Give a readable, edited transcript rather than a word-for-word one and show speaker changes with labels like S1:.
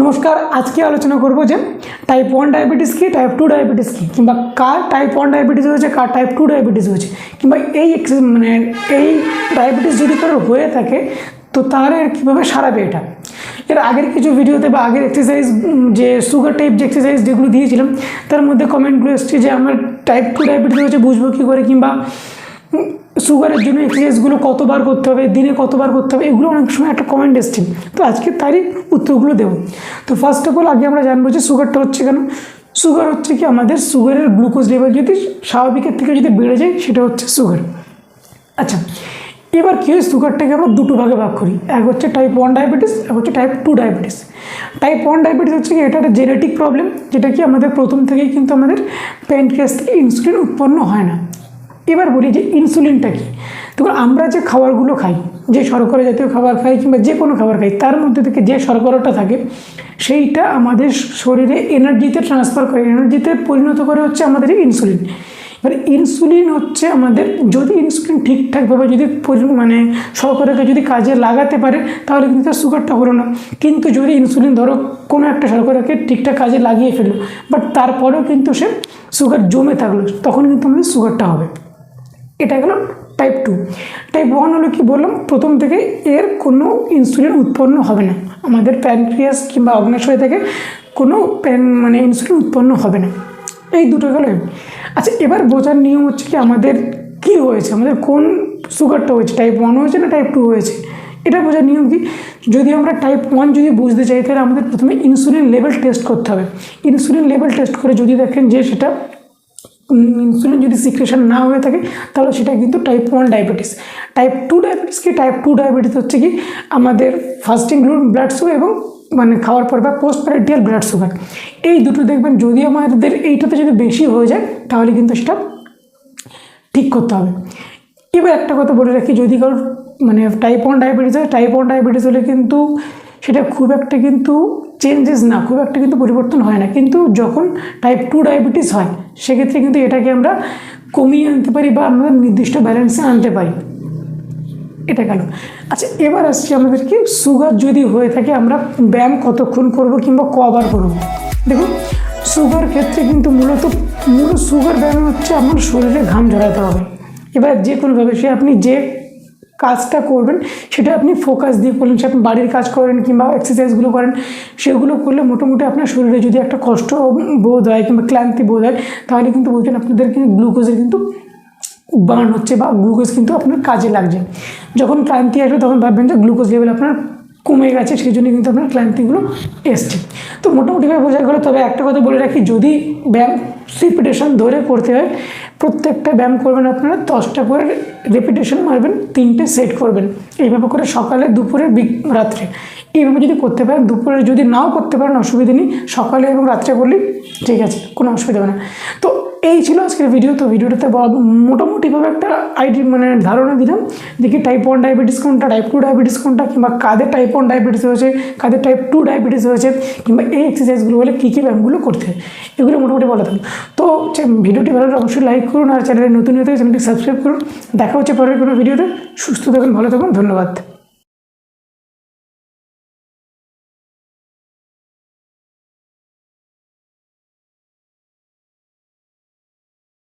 S1: নমস্কার, আজকে আলোচনা করব যে টাইপ 1 ডায়াবেটিস কি, টাইপ 2 ডায়াবেটিস কি, কিংবা কার টাইপ 1 ডায়াবেটিস হয়েছে, কার টাইপ 2 ডায়াবেটিস হয়েছে, কিংবা এই ডায়াবেটিস যদি কারোর হয়ে থাকে তো তাহলে কীভাবে সারাবে এটা। এর আগের কিছু ভিডিওতে বা আগের এক্সারসাইজ যে সুগার টাইপ যে এক্সারসাইজ যেগুলো দিয়েছিলাম তার মধ্যে কমেন্টগুলো এসছে যে আমার টাইপ 2 ডায়াবেটিস হয়েছে বুঝবো কী করে, কিংবা সুগারের জন্য এক্সারসাইজগুলো কতবার করতে হবে, দিনে কতবার করতে হবে, এগুলো অনেক সময় একটা কমেন্ট এসছে। তো আজকে তারই উত্তরগুলো দেবো। তো ফার্স্ট অফ অল আগে আমরা জানবো যে সুগারটা হচ্ছে কেন। সুগার হচ্ছে কি, আমাদের সুগারের গ্লুকোজ লেভেল যদি স্বাভাবিকের থেকে যদি বেড়ে যায় সেটা হচ্ছে সুগার। আচ্ছা, এবার কী হয়, সুগারটাকে আমরা দুটো ভাগে ভাগ করি, এক হচ্ছে টাইপ 1 ডায়াবেটিস, এক হচ্ছে টাইপ 2 ডায়াবেটিস। টাইপ 1 ডায়াবেটিস হচ্ছে কি, এটা একটা জেনেটিক প্রবলেম, যেটা কি আমাদের প্রথম থেকেই কিন্তু আমাদের প্যানক্রিয়াস থেকে ইনসুলিন উৎপন্ন হয় না। এবার বলি যে ইনসুলিনটা কী। তখন আমরা যে খাবারগুলো খাই, যে শর্করা জাতীয় খাবার খাই কিংবা যে কোনো খাবার খাই, তার মধ্যে থেকে যে শর্করাটা থাকে সেইটা আমাদের শরীরে এনার্জিতে ট্রান্সফার করে, এনার্জিতে পরিণত করে হচ্ছে আমাদের ইনসুলিন। এবার ইনসুলিন হচ্ছে আমাদের, যদি ইনসুলিন ঠিকঠাকভাবে যদি শর্করাকে যদি কাজে লাগাতে পারে তাহলে কিন্তু তার সুগারটা হলো না। কিন্তু যদি ইনসুলিন ধরো কোনো একটা শর্করাকে ঠিকঠাক কাজে লাগিয়ে ফেললো, বাট তারপরেও কিন্তু সে সুগার জমে থাকলো, তখন কিন্তু আমাদের সুগারটা হবে। এটা গেল টাইপ 2। টাইপ 1 হলো কি বললাম, প্রথম থেকে এর কোনো ইনসুলিন উৎপন্ন হবে না, আমাদের প্যানক্রিয়াস কিংবা অগ্ন্যাশয় থেকে কোনো ইনসুলিন উৎপন্ন হবে না। এই দুটো গেল। আচ্ছা, এবার বোঝার নিয়ম হচ্ছে কি আমাদের কী হয়েছে, আমাদের কোন সুগারটা হয়েছে, টাইপ 1 হয়েছে না টাইপ 2 হয়েছে। এটা বোঝার নিয়ম কি, যদি আমরা টাইপ 1 যদি বুঝতে চাই তাহলে আমাদের প্রথমে ইনসুলিন লেভেল টেস্ট করতে হবে। ইনসুলিন লেভেল টেস্ট করে যদি দেখেন যে সেটা ইনসুলিন যদি সিক্রেশন না হয়ে থাকে তাহলে সেটা কিন্তু টাইপ 1 ডায়াবেটিস। টাইপ 2 ডায়াবেটিস কি, টাইপ 2 ডায়াবেটিস হচ্ছে কি আমাদের ফাস্টিং ব্লাড সুগার এবং খাওয়ার পর বা পোস্ট প্যারান্টিয়াল ব্লাড সুগার, এই দুটো দেখবেন যদি আমাদের এইটাতে যদি বেশি হয়ে যায় তাহলে কিন্তু সেটা ঠিক করতে হবে। এবার একটা কথা বলে রাখি, যদি কারোর টাইপ 1 ডায়াবেটিস হয়, টাইপ 1 ডায়াবেটিস হলে কিন্তু সেটা খুব একটা কিন্তু চেঞ্জেস না, খুব একটা কিন্তু পরিবর্তন হয় না। কিন্তু যখন টাইপ 2 ডায়াবেটিস হয় সেক্ষেত্রে কিন্তু এটাকে আমরা কমিয়ে আনতে পারি বা আমাদের নির্দিষ্ট ব্যালেন্সে আনতে পারি। এটা গেল। আচ্ছা, এবার আসছি আমাদেরকে সুগার যদি হয়ে থাকে আমরা ব্যায়াম কতক্ষণ করব কিংবা কবার করব। দেখুন, সুগার ক্ষেত্রে কিন্তু মূলত সুগার ব্যায়াম হচ্ছে আমার শরীরে ঘাম ঝরাতে হবে। এবার যে কোনোভাবে সে আপনি যে কাজটা করবেন সেটা আপনি ফোকাস দিয়ে করলেন, সে আপনি বাড়ির কাজ করেন কিংবা এক্সারসাইজগুলো করেন, সেগুলো করলে মোটামুটি আপনার শরীরে যদি একটা কষ্ট বোধ হয় কিংবা ক্লান্তি বোধ হয় তাহলে কিন্তু বুঝবেন আপনাদের কিন্তু গ্লুকোজের কিন্তু বার্ন হচ্ছে বা গ্লুকোজ কিন্তু আপনার কাজে লাগছে। যখন ক্লান্তি আসবে তখন ভাববেন যে গ্লুকোজ লেভেল আপনার কমে গেছে, সেই জন্য কিন্তু আপনার ক্লান্তিগুলো এসছে। তো মোটামুটিভাবে বোঝা গেলো। তবে একটা কথা বলে রাখি, যদি ব্যায়াম রিপিটেশন ধরে করতে হয়, প্রত্যেকটা ব্যায়াম করবেন আপনারা 10টা করে রিপিটেশন মারবেন, 3টে সেট করবেন। এইভাবে করে সকালে, দুপুরে, রাত্রে এইভাবে যদি করতে পারেন, দুপুরে যদি নাও করতে পারেন অসুবিধা নেই, সকালে এবং রাত্রে করলেই ঠিক আছে, কোনো অসুবিধা হবে না। তো এই ছিল আজকের ভিডিও। তো ভিডিওটাতে মোটামুটিভাবে একটা ধারণা দিলাম, দেখি টাইপ 1 ডায়াবেটিস কোনটা, টাইপ 2 ডায়াবেটিস কোনটা, কিংবা কাদের টাইপ 1 ডায়াবেটিস হয়েছে, কাদের টাইপ 2 ডায়াবেটিস হয়েছে, কিংবা এই এক্সারসাইজগুলো হলে কী কী ব্যায়ামগুলো করতে হয়, এগুলো মোটামুটি বলে থাকুন। তো ভিডিওটি ভালো লাগলে অবশ্যই লাইক করুন, আর চ্যানেলে নতুন হয়ে থাকে চ্যানেলটি সাবস্ক্রাইব করুন। দেখা হচ্ছে পরের কোনো ভিডিওতে। সুস্থ থাকুন, ভালো থাকুন, ধন্যবাদ।